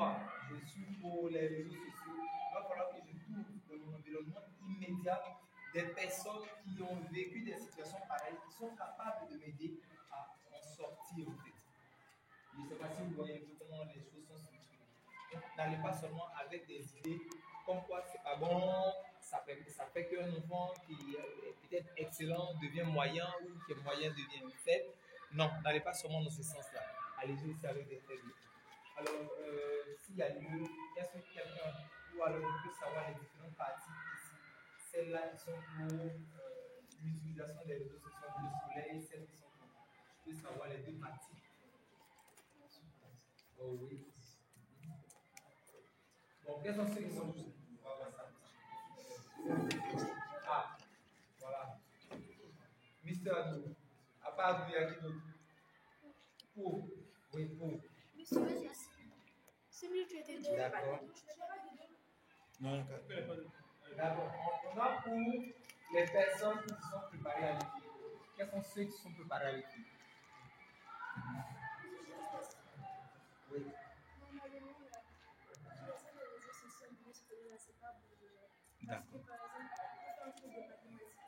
moi, je suis pour les réseaux sociaux, il va falloir que je trouve dans mon environnement immédiat des personnes qui ont vécu des situations pareilles, qui sont capables de m'aider à en sortir en fait. Je ne sais pas si vous voyez un peu comment les choses sont structurées. Donc, n'allez pas seulement avec des idées comme quoi c'est pas bon, ça fait qu'un enfant qui est peut-être excellent devient moyen ou qui est moyen devient faible. Non, n'allez pas seulement dans ce sens-là. Allez-y aussi avec des faibles. Alors, s'il y a lieu, est-ce que quelqu'un ou alors il peut savoir les différentes parties ici? Celles-là qui sont pour l'utilisation des réseaux sociaux, le soleil, celles qui sont pour. Je peux savoir les deux parties. Oh oui. Bon, quels sont ceux qui sont pour? On va voir ça. Ah, voilà. Mister Adou. À part Adou, il y a qui d'autre? Pour. Oui, pour. C'est mieux que tu étais dit. D'accord. Non, D'accord. On a pour les personnes qui sont préparées à l'équipe. Quels sont ceux qui sont préparés à l'équipe? Oui. Normalement, l'utilisation des réseaux sociaux pour les scolaires, c'est pas bon déjà. Parce que par exemple, quand on fait des mathématiques,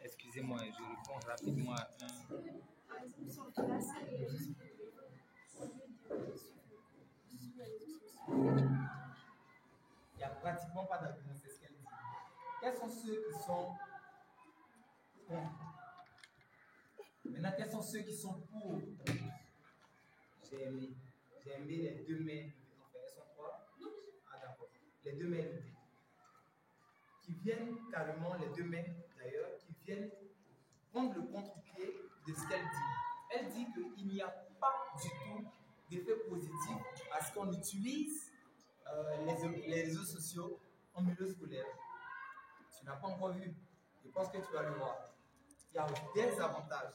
Excusez-moi, je réponds rapidement à un. par exemple, sur classe, et juste pour les au lieu de suivre les réseaux sociaux. Il n'y a pratiquement pas d'argument, c'est ce qu'elle dit. Quels sont ceux qui sont contre? Maintenant, quels sont ceux qui sont pour? J'ai aimé les deux mains. Enfin, elles sont trois? Ah, d'accord. Les deux mains levées. Qui viennent carrément, les deux mains d'ailleurs, qui viennent prendre le contre-pied de ce qu'elle dit. Elle dit qu'il n'y a pas du tout d'effet positif à ce qu'on utilise les réseaux sociaux en milieu scolaire. Tu n'as pas encore vu. Je pense que tu vas le voir. Il y a des avantages.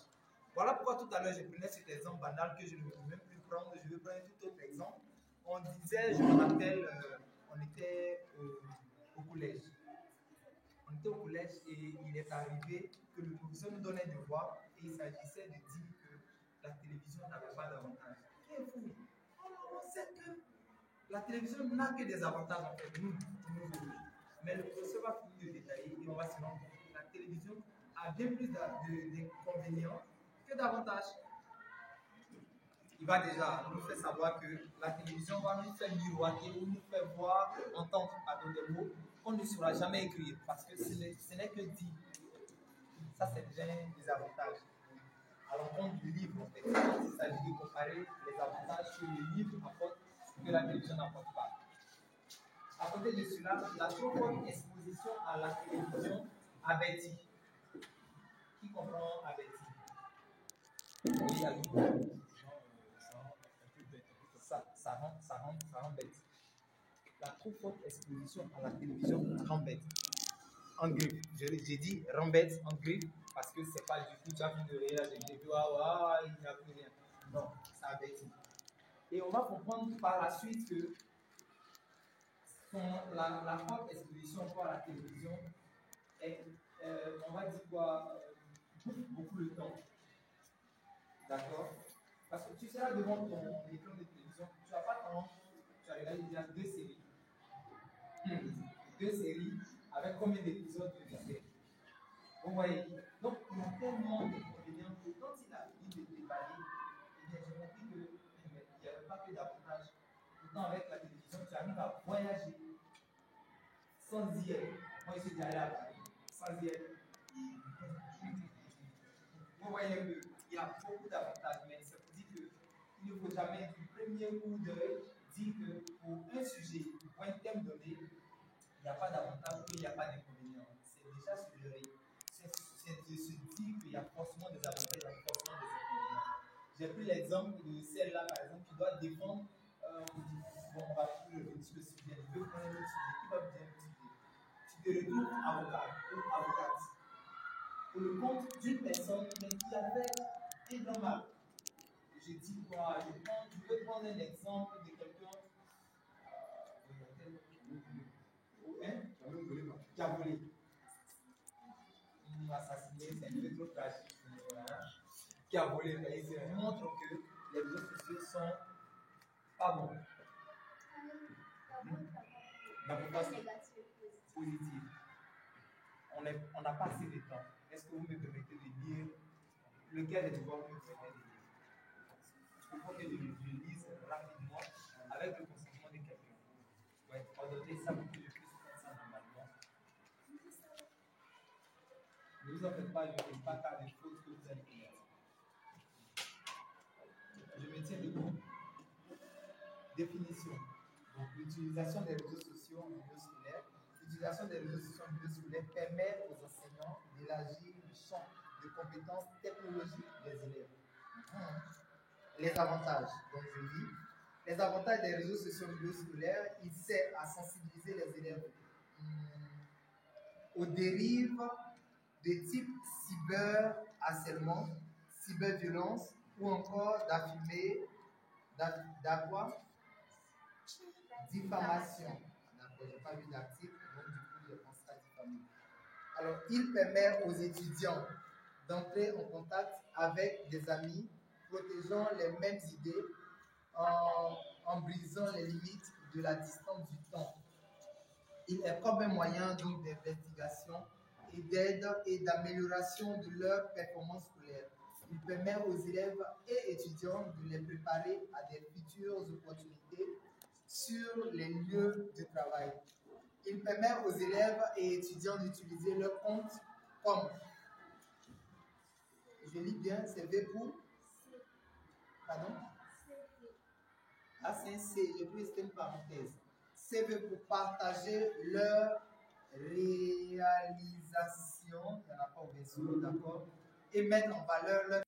Voilà pourquoi tout à l'heure je prenais cet exemple banal que je ne veux même plus prendre. Je vais prendre tout autre exemple. On disait, je me rappelle, on était au collège. On était au collège et il est arrivé que le professeur nous donnait des devoirs et il s'agissait de dire que la télévision n'avait pas d'avantage. Et vous, on sait que la télévision n'a que des avantages en fait, nous. Mais le professeur va finir de détailler et on va se rendre compte que la télévision a bien plus d'inconvénients que d'avantages. Il va déjà nous faire savoir que la télévision va nous faire miroiter ou nous faire voir, entendre pardon, des mots qu'on ne saura jamais écrire parce que ce n'est que dit. Ça, c'est déjà des avantages. À l'encontre du livre, en fait, il s'agit de comparer les avantages que le livre apporte que la télévision n'apporte pas. À côté de cela, la trop forte exposition à la télévision avertit. Qui comprend avertit? Oui, Ali. Ça rend bête. La trop forte exposition à la télévision rend bête. En griffe. J'ai dit rend bête en griffe parce que c'est pas du tout, tu as fini de rire, j'ai dit waouh, il n'y a plus rien. Non, ça avertit. Et on va comprendre par la suite que la forte exposition à la télévision est, on va dire quoi, beaucoup le temps. D'accord? Parce que tu seras devant ton écran de télévision, tu n'as pas tendance, tu as regardé déjà deux séries. Deux séries avec combien d'épisodes de série? Vous voyez? Donc, il y a tellement d'inconvénients que quand il a fini de déballer, j'ai compris qu'il n'y avait pas que d'avantages. Pourtant, avec la télévision, tu arrives à voyager sans y être. Moi, je suis déjà allé à Paris, sans y être. Vous voyez un peu, il y a beaucoup d'avantages, mais c'est pour dire qu'il ne faut jamais du premier coup d'œil dire que pour un sujet, pour un thème donné, il n'y a pas d'avantage ou il n'y a pas d'inconvénient. C'est déjà se leurrer. C'est de se dire qu'il y a forcément des avantages, il y a forcément des inconvénients. J'ai pris l'exemple de celle-là, par exemple, qui doit défendre. Bon, on va plus le sujet. Je vais prendre le sujet. Qui va bien le sujet? Tu te retrouves avocat ou avocate pour le compte d'une personne qui a fait un grand mal. Je dis quoi? Je vais prendre un exemple de quelqu'un qui a volé. Assassiné, c'est un peu trop tragique. qui a volé, et ça montre que les réseaux sociaux sont pas bons. Dans le sens positif. On n'a pas assez de temps. Est-ce que vous me permettez de lire lequel des devoirs vous me permettez de lire? Il faut que je lise rapidement avec le consentement de quelqu'un. Ouais, ordonnez ça pour que je puisse faire ça normalement. Ne vous en faites pas, je ne fais pas cas des fautes que vous allez commettre. Je me tiens debout. Définition. Donc, l'utilisation des réseaux sociaux en milieu scolaire. L'utilisation des réseaux sociaux en milieu scolaire permet aux enseignants d'élargir le champ de compétences technologiques des élèves. Les avantages. Donc, je dis, les avantages des réseaux sociaux en milieu scolaire, il sert à sensibiliser les élèves aux dérives de type cyberharcèlement, cyberviolence ou encore diffamation. D'accord, je n'ai pas vu d'article, donc du coup, je pense à diffamer. Alors, il permet aux étudiants d'entrer en contact avec des amis, protégeant les mêmes idées en brisant les limites de la distance du temps. Il est comme un moyen donc d'investigation et d'aide et d'amélioration de leur performance scolaire. Il permet aux élèves et étudiants de les préparer à des futures opportunités sur les lieux de travail. Il permet aux élèves et étudiants d'utiliser leur compte comme, je lis bien, CV pour, pardon? Ah, c'est un C, je peux une parenthèse. CV pour partager leur réalisation, il n'y en a pas au vaisseau, d'accord, et mettre en valeur leur